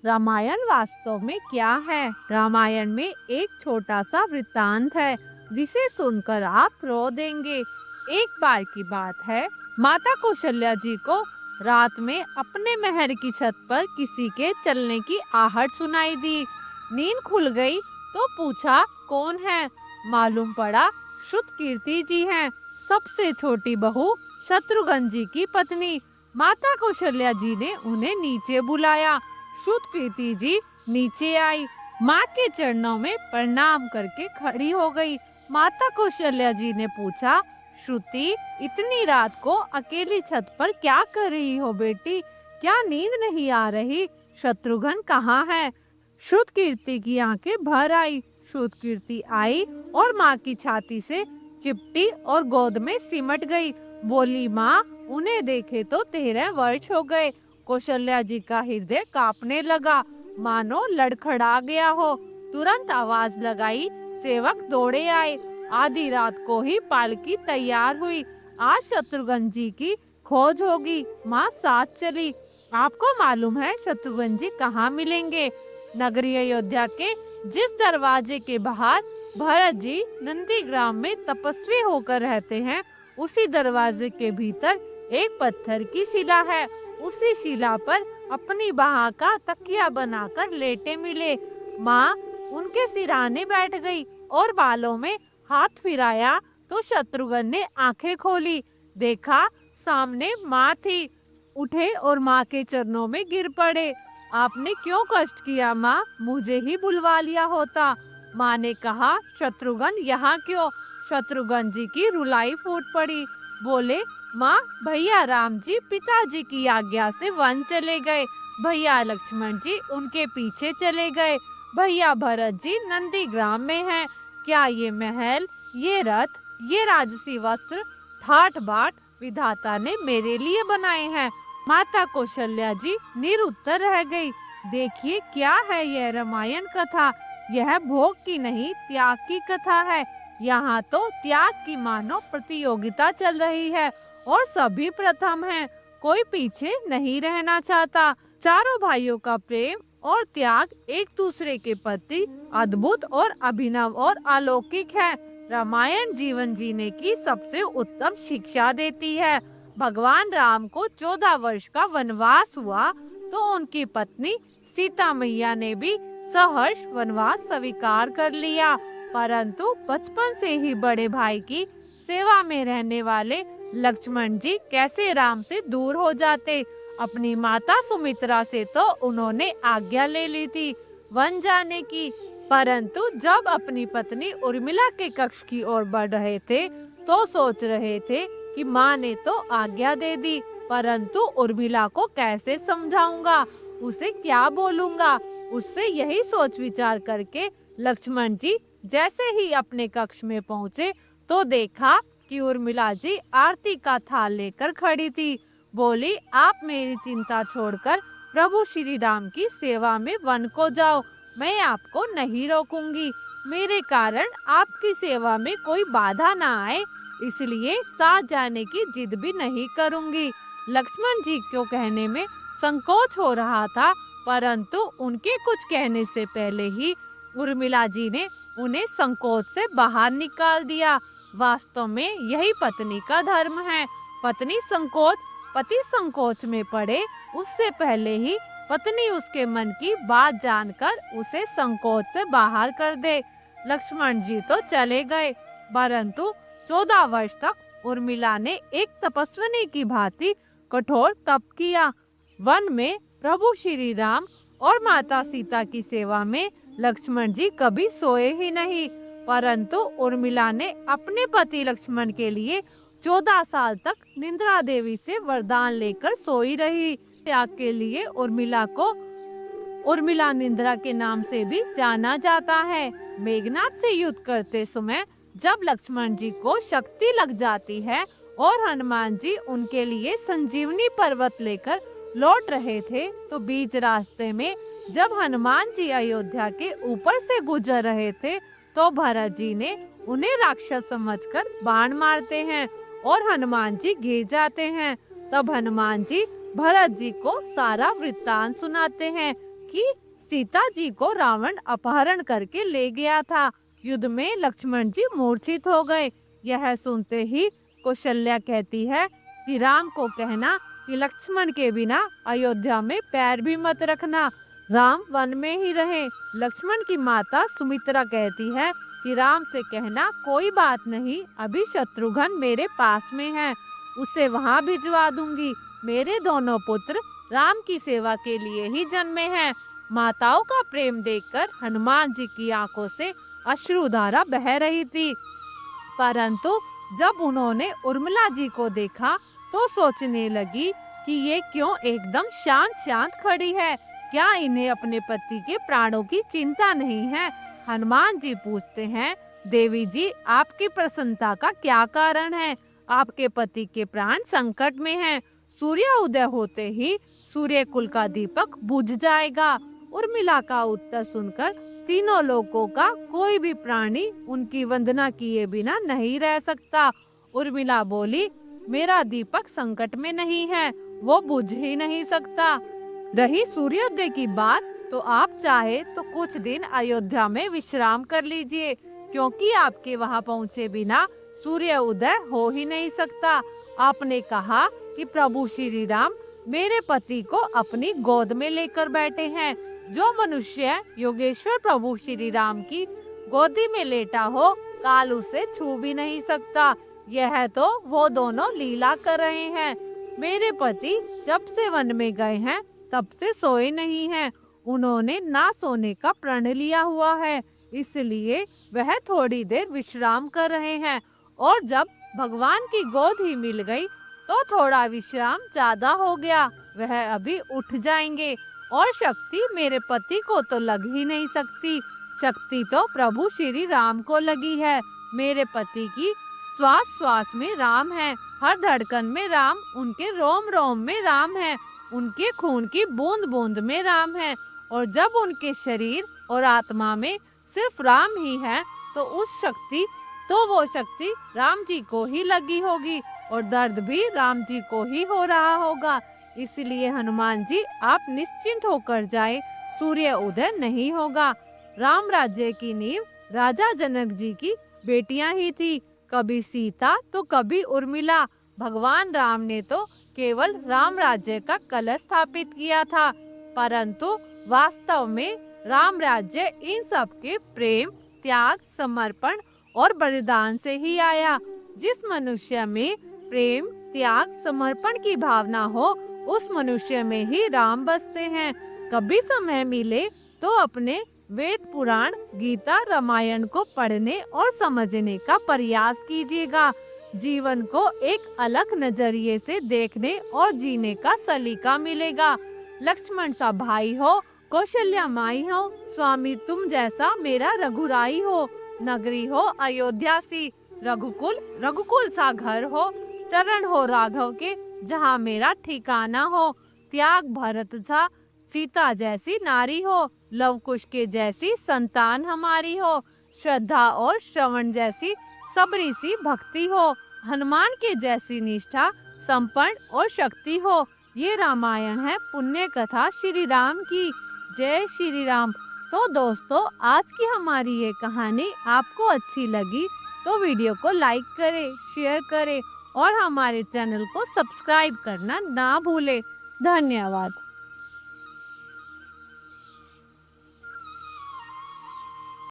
रामायण वास्तव में क्या है? रामायण में एक छोटा सा वृत्तांत है जिसे सुनकर आप रो देंगे। एक बार की बात है, माता कौशल्या जी को रात में अपने महल की छत पर किसी के चलने की आहट सुनाई दी। नींद खुल गई तो पूछा, कौन है? मालूम पड़ा श्रुतकीर्ति जी हैं, सबसे छोटी बहू शत्रुघ्न जी की पत्नी। माता कौशल्या जी ने उन्हें नीचे बुलाया। श्रुतकीर्ति जी नीचे आई, माँ के चरणों में प्रणाम करके खड़ी हो गई। माता कौशल्या जी ने पूछा, श्रुति, इतनी रात को अकेली छत पर क्या कर रही हो बेटी? क्या नींद नहीं आ रही? शत्रुघ्न कहाँ है? श्रुतकीर्ति की आंखें भर आई। श्रुतकीर्ति आई और माँ की छाती से चिपटी और गोद में सिमट गई। बोली, माँ, उन्हें देखे तो 13 वर्ष हो गए। कौशल्या जी का हृदय कांपने लगा, मानो लड़खड़ा गया हो। तुरंत आवाज लगाई, सेवक दौड़े आए। आधी रात को ही पालकी तैयार हुई। आज शत्रुघ्न जी की खोज होगी। माँ साथ चली। आपको मालूम है शत्रुघ्न जी कहाँ मिलेंगे? नगरी अयोध्या के जिस दरवाजे के बाहर भरत जी नंदीग्राम में तपस्वी होकर रहते हैं, उसी दरवाजे के भीतर एक पत्थर की शिला है। उसी शिला पर अपनी बाह का तकिया बनाकर लेटे मिले। माँ उनके सिराने बैठ गई और बालों में हाथ फिराया तो शत्रुघ्न ने आंखें खोली। देखा सामने माँ थी। उठे और माँ के चरणों में गिर पड़े। आपने क्यों कष्ट किया माँ? मुझे ही बुलवा लिया होता। माँ ने कहा, शत्रुघ्न यहाँ क्यों? शत्रुघ्न जी की रुलाई फूट पड़ी। बोले, माँ, भैया राम जी पिताजी की आज्ञा से वन चले गए। भैया लक्ष्मण जी उनके पीछे चले गए। भैया भरत जी नंदीग्राम में हैं। क्या ये महल, ये रथ, ये राजसी वस्त्र ठाट बाट विधाता ने मेरे लिए बनाए हैं? माता कौशल्या जी निरुत्तर रह गई। देखिए क्या है यह रामायण कथा। यह भोग की नहीं, त्याग की कथा है। यहाँ तो त्याग की मानो प्रतियोगिता चल रही है और सभी प्रथम हैं। कोई पीछे नहीं रहना चाहता। चारों भाइयों का प्रेम और त्याग एक दूसरे के प्रति अद्भुत और अभिनव और अलौकिक है। रामायण जीवन जीने की सबसे उत्तम शिक्षा देती है। भगवान राम को 14 वर्ष का वनवास हुआ तो उनकी पत्नी सीता मैया ने भी सहर्ष वनवास स्वीकार कर लिया। परंतु बचपन से ही बड़े भाई की सेवा में रहने वाले लक्ष्मण जी कैसे राम से दूर हो जाते। अपनी माता सुमित्रा से तो उन्होंने आज्ञा ले ली थी वन जाने की, परंतु जब अपनी पत्नी उर्मिला के कक्ष की ओर बढ़ रहे थे तो सोच रहे थे कि माँ ने तो आज्ञा दे दी, परंतु उर्मिला को कैसे समझाऊंगा, उसे क्या बोलूंगा। उससे यही सोच विचार करके लक्ष्मण जी जैसे ही अपने कक्ष में पहुँचे तो देखा कि उर्मिला जी आरती का थाल लेकर खड़ी थी। बोली, आप मेरी चिंता छोड़कर प्रभु श्री राम की सेवा में वन को जाओ, मैं आपको नहीं रोकूंगी। मेरे कारण आपकी सेवा में कोई बाधा ना आए, इसलिए साथ जाने की जिद भी नहीं करूंगी। लक्ष्मण जी को कहने में संकोच हो रहा था, परंतु उनके कुछ कहने से पहले ही उर्मिला जी ने उन्हें संकोच से बाहर निकाल दिया। वास्तव में यही पत्नी का धर्म है। पति संकोच में पड़े उससे पहले ही पत्नी उसके मन की बात जानकर उसे संकोच से बाहर कर दे। लक्ष्मण जी तो चले गए, परंतु 14 वर्ष तक उर्मिला ने एक तपस्विनी की भांति कठोर तप किया। वन में प्रभु श्री राम और माता सीता की सेवा में लक्ष्मण जी कभी सोए ही नहीं, परंतु उर्मिला ने अपने पति लक्ष्मण के लिए 14 साल तक निंद्रा देवी से वरदान लेकर सोई रही। त्याग के लिए उर्मिला को उर्मिला निंद्रा के नाम से भी जाना जाता है। मेघनाथ से युद्ध करते समय जब लक्ष्मण जी को शक्ति लग जाती है और हनुमान जी उनके लिए संजीवनी पर्वत लेकर लौट रहे थे, तो बीच रास्ते में जब हनुमान जी अयोध्या के ऊपर से गुजर रहे थे तो भरत जी ने उन्हें राक्षस समझकर बाण मारते हैं और हनुमान जी गिर जाते हैं। तब हनुमान जी भरत जी को सारा वृत्तांत सुनाते हैं कि सीता जी को रावण अपहरण करके ले गया था। युद्ध में लक्ष्मण जी मूर्छित हो गए। यह सुनते ही कौशल्या कहती है कि राम को कहना कि लक्ष्मण के बिना अयोध्या में पैर भी मत रखना, राम वन में ही रहे। लक्ष्मण की माता सुमित्रा कहती है कि राम से कहना कोई बात नहीं, अभी शत्रुघ्न मेरे पास में है, उसे वहां भिजवा दूंगी। मेरे दोनों पुत्र राम की सेवा के लिए ही जन्मे हैं। माताओं का प्रेम देखकर हनुमान जी की आंखों से अश्रुधारा बह रही थी। परंतु जब उन्होंने उर्मिला जी को देखा तो सोचने लगी कि ये क्यों एकदम शांत शांत खड़ी है, क्या इन्हें अपने पति के प्राणों की चिंता नहीं है। हनुमान जी पूछते हैं, देवी जी आपकी प्रसन्नता का क्या कारण है? आपके पति के प्राण संकट में हैं। सूर्य उदय होते ही सूर्य कुल का दीपक बुझ जाएगा। उर्मिला का उत्तर सुनकर तीनों लोगों का कोई भी प्राणी उनकी वंदना किए बिना नहीं रह सकता। उर्मिला बोली, मेरा दीपक संकट में नहीं है, वो बुझ ही नहीं सकता। रही सूर्योदय की बात, तो आप चाहे तो कुछ दिन अयोध्या में विश्राम कर लीजिए, क्योंकि आपके वहां पहुंचे बिना सूर्य उदय हो ही नहीं सकता। आपने कहा कि प्रभु श्री राम मेरे पति को अपनी गोद में लेकर बैठे हैं। जो मनुष्य योगेश्वर प्रभु श्री राम की गोदी में लेटा हो, काल उसे छू भी नहीं सकता। यह तो वो दोनों लीला कर रहे हैं। मेरे पति जब से वन में गए हैं तब से सोए नहीं हैं। उन्होंने ना सोने का प्रण लिया हुआ है, इसलिए वह थोड़ी देर विश्राम कर रहे हैं। और जब भगवान की गोद ही मिल गई तो थोड़ा विश्राम ज्यादा हो गया, वह अभी उठ जाएंगे। और शक्ति मेरे पति को तो लग ही नहीं सकती, शक्ति तो प्रभु श्री राम को लगी है। मेरे पति की श्वास श्वास में राम है, हर धड़कन में राम, उनके रोम रोम में राम है, उनके खून की बूंद बूंद में राम है। और जब उनके शरीर और आत्मा में सिर्फ राम ही है, तो वो शक्ति राम जी को ही लगी होगी, और दर्द भी राम जी को ही हो रहा होगा। इसलिए हनुमान जी आप निश्चिंत होकर जाए, सूर्य उदय नहीं होगा। राम राज्य की नींव राजा जनक जी की बेटियां ही थी, कभी सीता तो कभी उर्मिला। भगवान राम ने तो केवल राम राज्य का कलश स्थापित किया था, परंतु वास्तव में राम राज्य इन सब के प्रेम, त्याग, समर्पण और बलिदान से ही आया। जिस मनुष्य में प्रेम, त्याग, समर्पण की भावना हो, उस मनुष्य में ही राम बसते हैं। कभी समय मिले तो अपने वेद, पुराण, गीता, रामायण को पढ़ने और समझने का प्रयास कीजिएगा। जीवन को एक अलग नजरिए से देखने और जीने का सलीका मिलेगा। लक्ष्मण सा भाई हो, कौशल्या माई हो, स्वामी तुम जैसा मेरा रघुराई हो, नगरी हो अयोध्या सी, रघुकुल सा घर हो, चरण हो राघव के जहाँ मेरा ठिकाना हो, त्याग भरत सा सीता जैसी नारी हो, लव कुश के जैसी संतान हमारी हो, श्रद्धा और श्रवण जैसी सबरी सी भक्ति हो, हनुमान के जैसी निष्ठा, संपन्न और शक्ति हो। ये रामायण है पुण्य कथा श्री राम की। जय श्री राम। तो दोस्तों, आज की हमारी ये कहानी आपको अच्छी लगी तो वीडियो को लाइक करें, शेयर करें और हमारे चैनल को सब्सक्राइब करना ना भूलें। धन्यवाद।